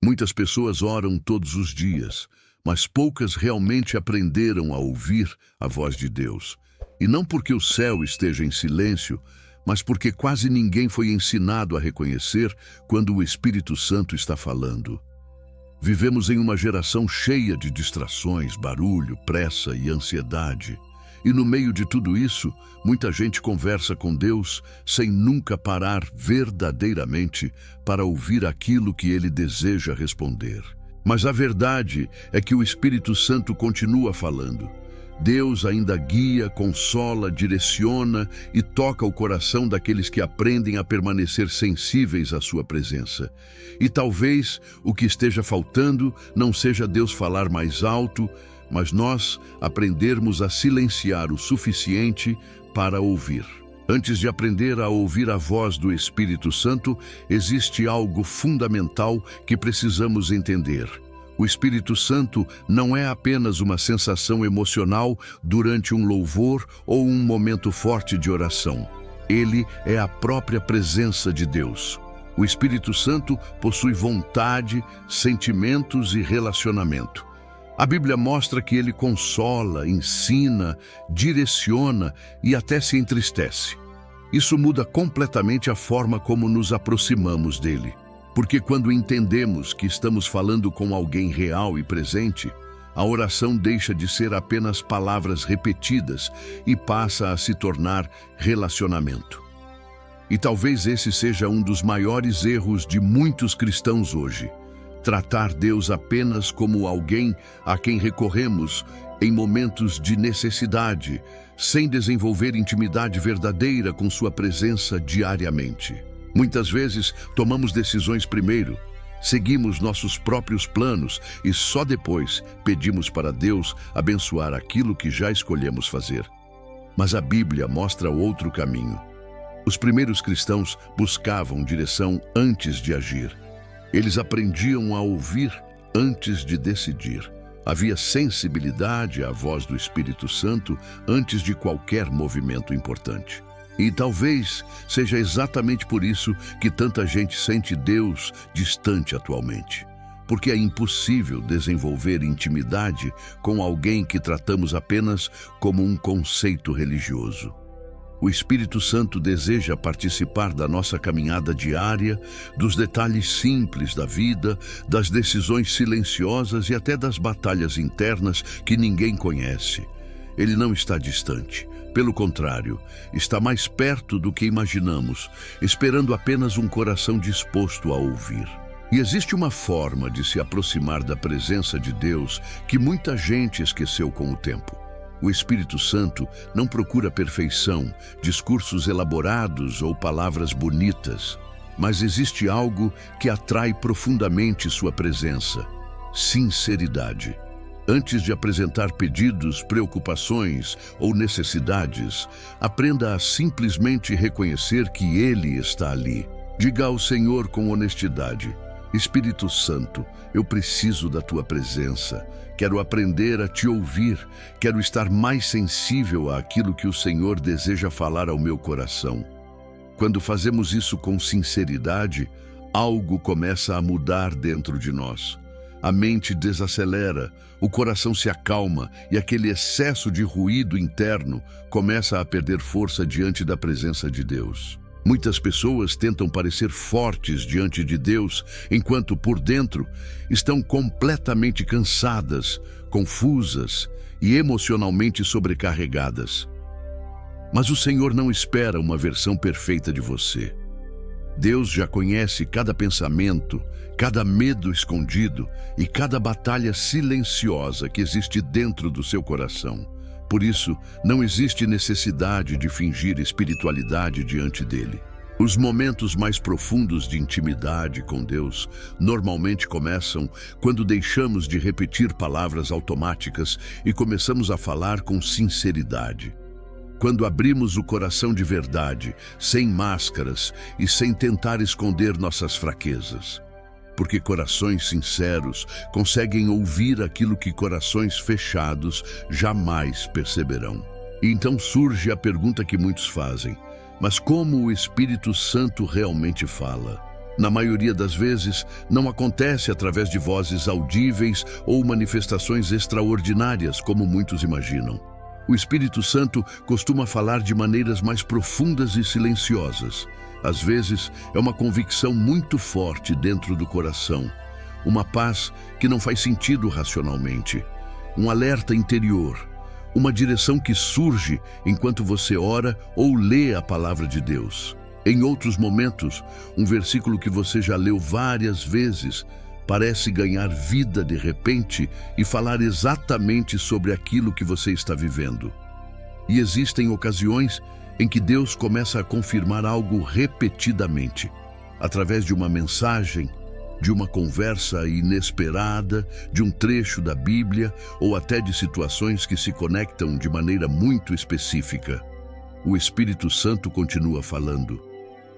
Muitas pessoas oram todos os dias, mas poucas realmente aprenderam a ouvir a voz de Deus. E não porque o céu esteja em silêncio, mas porque quase ninguém foi ensinado a reconhecer quando o Espírito Santo está falando. Vivemos em uma geração cheia de distrações, barulho, pressa e ansiedade. E no meio de tudo isso, muita gente conversa com Deus sem nunca parar verdadeiramente para ouvir aquilo que Ele deseja responder. Mas a verdade é que o Espírito Santo continua falando. Deus ainda guia, consola, direciona e toca o coração daqueles que aprendem a permanecer sensíveis à sua presença. E talvez o que esteja faltando não seja Deus falar mais alto, mas nós aprendermos a silenciar o suficiente para ouvir. Antes de aprender a ouvir a voz do Espírito Santo, existe algo fundamental que precisamos entender. O Espírito Santo não é apenas uma sensação emocional durante um louvor ou um momento forte de oração. Ele é a própria presença de Deus. O Espírito Santo possui vontade, sentimentos e relacionamento. A Bíblia mostra que ele consola, ensina, direciona e até se entristece. Isso muda completamente a forma como nos aproximamos dele. Porque quando entendemos que estamos falando com alguém real e presente, a oração deixa de ser apenas palavras repetidas e passa a se tornar relacionamento. E talvez esse seja um dos maiores erros de muitos cristãos hoje. Tratar Deus apenas como alguém a quem recorremos em momentos de necessidade, sem desenvolver intimidade verdadeira com sua presença diariamente. Muitas vezes tomamos decisões primeiro, seguimos nossos próprios planos e só depois pedimos para Deus abençoar aquilo que já escolhemos fazer. Mas a Bíblia mostra outro caminho. Os primeiros cristãos buscavam direção antes de agir. Eles aprendiam a ouvir antes de decidir. Havia sensibilidade à voz do Espírito Santo antes de qualquer movimento importante. E talvez seja exatamente por isso que tanta gente sente Deus distante atualmente. Porque é impossível desenvolver intimidade com alguém que tratamos apenas como um conceito religioso. O Espírito Santo deseja participar da nossa caminhada diária, dos detalhes simples da vida, das decisões silenciosas e até das batalhas internas que ninguém conhece. Ele não está distante. Pelo contrário, está mais perto do que imaginamos, esperando apenas um coração disposto a ouvir. E existe uma forma de se aproximar da presença de Deus que muita gente esqueceu com o tempo. O Espírito Santo não procura perfeição, discursos elaborados ou palavras bonitas, mas existe algo que atrai profundamente sua presença: sinceridade. Antes de apresentar pedidos, preocupações ou necessidades, aprenda a simplesmente reconhecer que Ele está ali. Diga ao Senhor com honestidade: Espírito Santo, eu preciso da Tua presença. Quero aprender a Te ouvir. Quero estar mais sensível àquilo que o Senhor deseja falar ao meu coração. Quando fazemos isso com sinceridade, algo começa a mudar dentro de nós. A mente desacelera, o coração se acalma e aquele excesso de ruído interno começa a perder força diante da presença de Deus. Muitas pessoas tentam parecer fortes diante de Deus, enquanto por dentro estão completamente cansadas, confusas e emocionalmente sobrecarregadas. Mas o Senhor não espera uma versão perfeita de você. Deus já conhece cada pensamento, cada medo escondido e cada batalha silenciosa que existe dentro do seu coração. Por isso, não existe necessidade de fingir espiritualidade diante dele. Os momentos mais profundos de intimidade com Deus normalmente começam quando deixamos de repetir palavras automáticas e começamos a falar com sinceridade. Quando abrimos o coração de verdade, sem máscaras e sem tentar esconder nossas fraquezas. Porque corações sinceros conseguem ouvir aquilo que corações fechados jamais perceberão. E então surge a pergunta que muitos fazem: mas como o Espírito Santo realmente fala? Na maioria das vezes, não acontece através de vozes audíveis ou manifestações extraordinárias, como muitos imaginam. O Espírito Santo costuma falar de maneiras mais profundas e silenciosas. Às vezes, é uma convicção muito forte dentro do coração, uma paz que não faz sentido racionalmente, um alerta interior, uma direção que surge enquanto você ora ou lê a palavra de Deus. Em outros momentos, um versículo que você já leu várias vezes parece ganhar vida de repente e falar exatamente sobre aquilo que você está vivendo. E existem ocasiões em que Deus começa a confirmar algo repetidamente, através de uma mensagem, de uma conversa inesperada, de um trecho da Bíblia ou até de situações que se conectam de maneira muito específica. O Espírito Santo continua falando.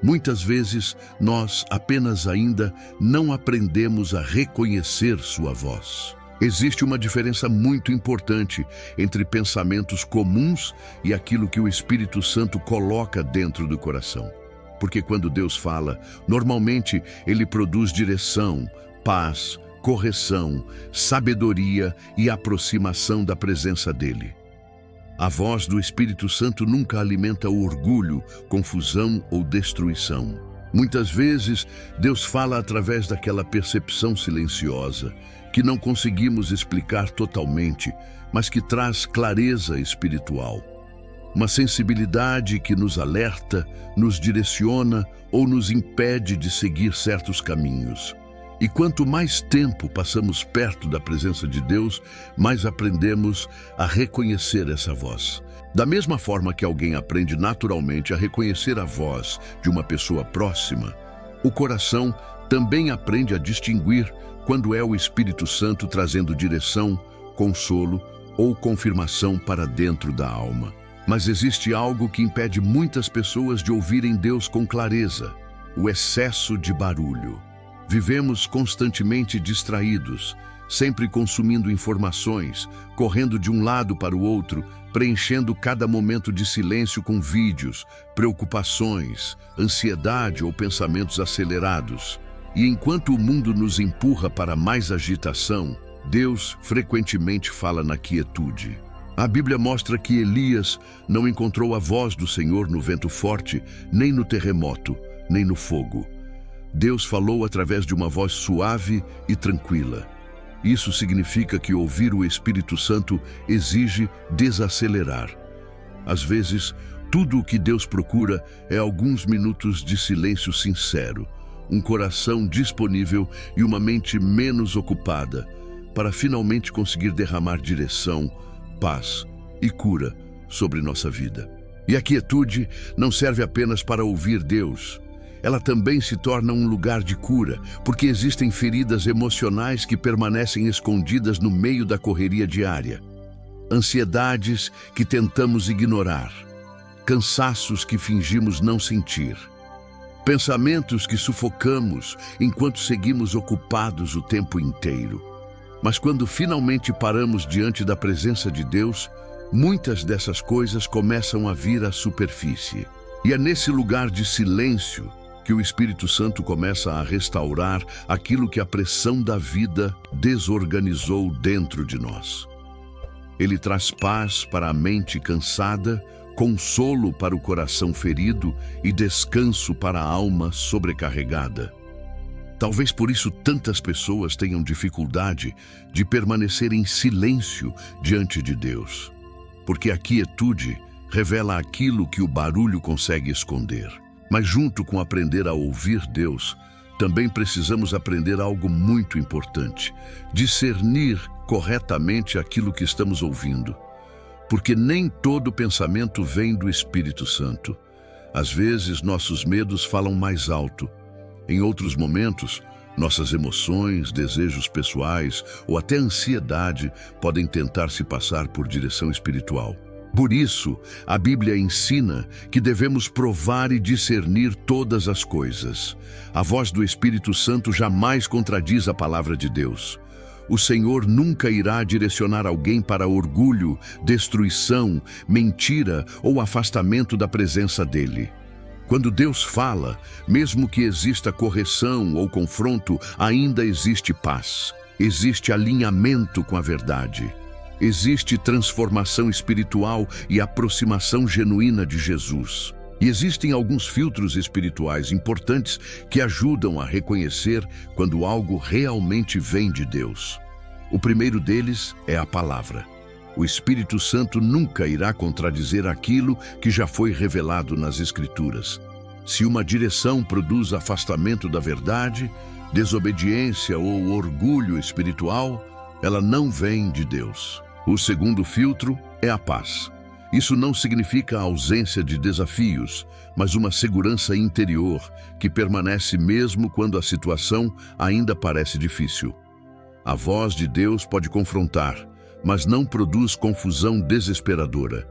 Muitas vezes, nós apenas ainda não aprendemos a reconhecer sua voz. Existe uma diferença muito importante entre pensamentos comuns e aquilo que o Espírito Santo coloca dentro do coração. Porque quando Deus fala, normalmente Ele produz direção, paz, correção, sabedoria e aproximação da presença dEle. A voz do Espírito Santo nunca alimenta o orgulho, confusão ou destruição. Muitas vezes, Deus fala através daquela percepção silenciosa, que não conseguimos explicar totalmente, mas que traz clareza espiritual. Uma sensibilidade que nos alerta, nos direciona ou nos impede de seguir certos caminhos. E quanto mais tempo passamos perto da presença de Deus, mais aprendemos a reconhecer essa voz. Da mesma forma que alguém aprende naturalmente a reconhecer a voz de uma pessoa próxima, o coração também aprende a distinguir quando é o Espírito Santo trazendo direção, consolo ou confirmação para dentro da alma. Mas existe algo que impede muitas pessoas de ouvirem Deus com clareza: o excesso de barulho. Vivemos constantemente distraídos, sempre consumindo informações, correndo de um lado para o outro, preenchendo cada momento de silêncio com vídeos, preocupações, ansiedade ou pensamentos acelerados. E enquanto o mundo nos empurra para mais agitação, Deus frequentemente fala na quietude. A Bíblia mostra que Elias não encontrou a voz do Senhor no vento forte, nem no terremoto, nem no fogo. Deus falou através de uma voz suave e tranquila. Isso significa que ouvir o Espírito Santo exige desacelerar. Às vezes, tudo o que Deus procura é alguns minutos de silêncio sincero, um coração disponível e uma mente menos ocupada, para finalmente conseguir derramar direção, paz e cura sobre nossa vida. E a quietude não serve apenas para ouvir Deus. Ela também se torna um lugar de cura, porque existem feridas emocionais que permanecem escondidas no meio da correria diária. Ansiedades que tentamos ignorar, cansaços que fingimos não sentir, pensamentos que sufocamos enquanto seguimos ocupados o tempo inteiro. Mas quando finalmente paramos diante da presença de Deus, muitas dessas coisas começam a vir à superfície. E é nesse lugar de silêncio que o Espírito Santo começa a restaurar aquilo que a pressão da vida desorganizou dentro de nós. Ele traz paz para a mente cansada, consolo para o coração ferido e descanso para a alma sobrecarregada. Talvez por isso tantas pessoas tenham dificuldade de permanecer em silêncio diante de Deus, porque a quietude revela aquilo que o barulho consegue esconder. Mas junto com aprender a ouvir Deus, também precisamos aprender algo muito importante: discernir corretamente aquilo que estamos ouvindo. Porque nem todo pensamento vem do Espírito Santo. Às vezes, nossos medos falam mais alto. Em outros momentos, nossas emoções, desejos pessoais ou até ansiedade podem tentar se passar por direção espiritual. Por isso, a Bíblia ensina que devemos provar e discernir todas as coisas. A voz do Espírito Santo jamais contradiz a palavra de Deus. O Senhor nunca irá direcionar alguém para orgulho, destruição, mentira ou afastamento da presença dele. Quando Deus fala, mesmo que exista correção ou confronto, ainda existe paz. Existe alinhamento com a verdade. Existe transformação espiritual e aproximação genuína de Jesus. E existem alguns filtros espirituais importantes que ajudam a reconhecer quando algo realmente vem de Deus. O primeiro deles é a palavra. O Espírito Santo nunca irá contradizer aquilo que já foi revelado nas Escrituras. Se uma direção produz afastamento da verdade, desobediência ou orgulho espiritual, ela não vem de Deus. O segundo filtro é a paz. Isso não significa a ausência de desafios, mas uma segurança interior que permanece mesmo quando a situação ainda parece difícil. A voz de Deus pode confrontar, mas não produz confusão desesperadora.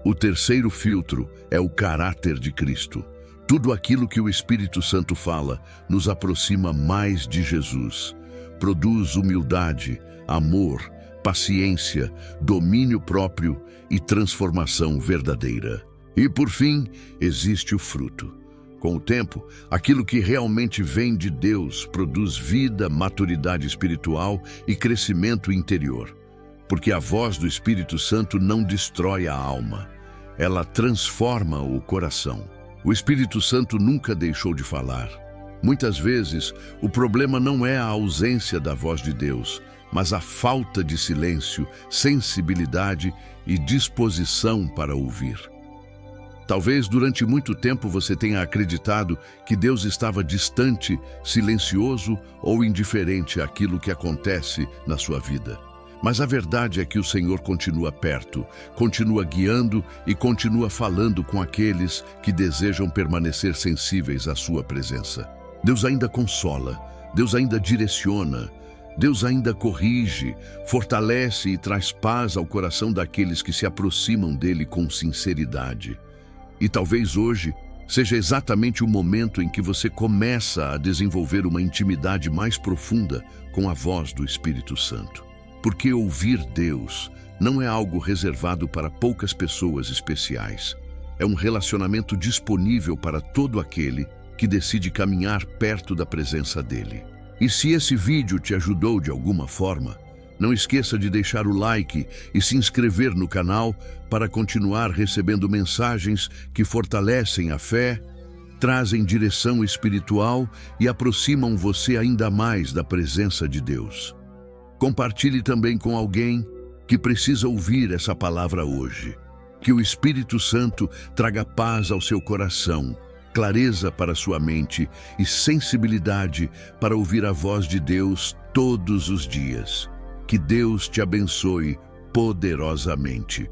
O terceiro filtro é o caráter de Cristo. Tudo aquilo que o Espírito Santo fala nos aproxima mais de Jesus. Produz humildade, amor, paciência, domínio próprio e transformação verdadeira. E por fim, existe o fruto. Com o tempo, aquilo que realmente vem de Deus produz vida, maturidade espiritual e crescimento interior. Porque a voz do Espírito Santo não destrói a alma, ela transforma o coração. O Espírito Santo nunca deixou de falar. Muitas vezes, o problema não é a ausência da voz de Deus, mas a falta de silêncio, sensibilidade e disposição para ouvir. Talvez durante muito tempo você tenha acreditado que Deus estava distante, silencioso ou indiferente àquilo que acontece na sua vida. Mas a verdade é que o Senhor continua perto, continua guiando e continua falando com aqueles que desejam permanecer sensíveis à sua presença. Deus ainda consola, Deus ainda direciona, Deus ainda corrige, fortalece e traz paz ao coração daqueles que se aproximam dele com sinceridade. E talvez hoje seja exatamente o momento em que você começa a desenvolver uma intimidade mais profunda com a voz do Espírito Santo. Porque ouvir Deus não é algo reservado para poucas pessoas especiais. É um relacionamento disponível para todo aquele que decide caminhar perto da presença dele. E se esse vídeo te ajudou de alguma forma, não esqueça de deixar o like e se inscrever no canal para continuar recebendo mensagens que fortalecem a fé, trazem direção espiritual e aproximam você ainda mais da presença de Deus. Compartilhe também com alguém que precisa ouvir essa palavra hoje. Que o Espírito Santo traga paz ao seu coração, clareza para sua mente e sensibilidade para ouvir a voz de Deus todos os dias. Que Deus te abençoe poderosamente.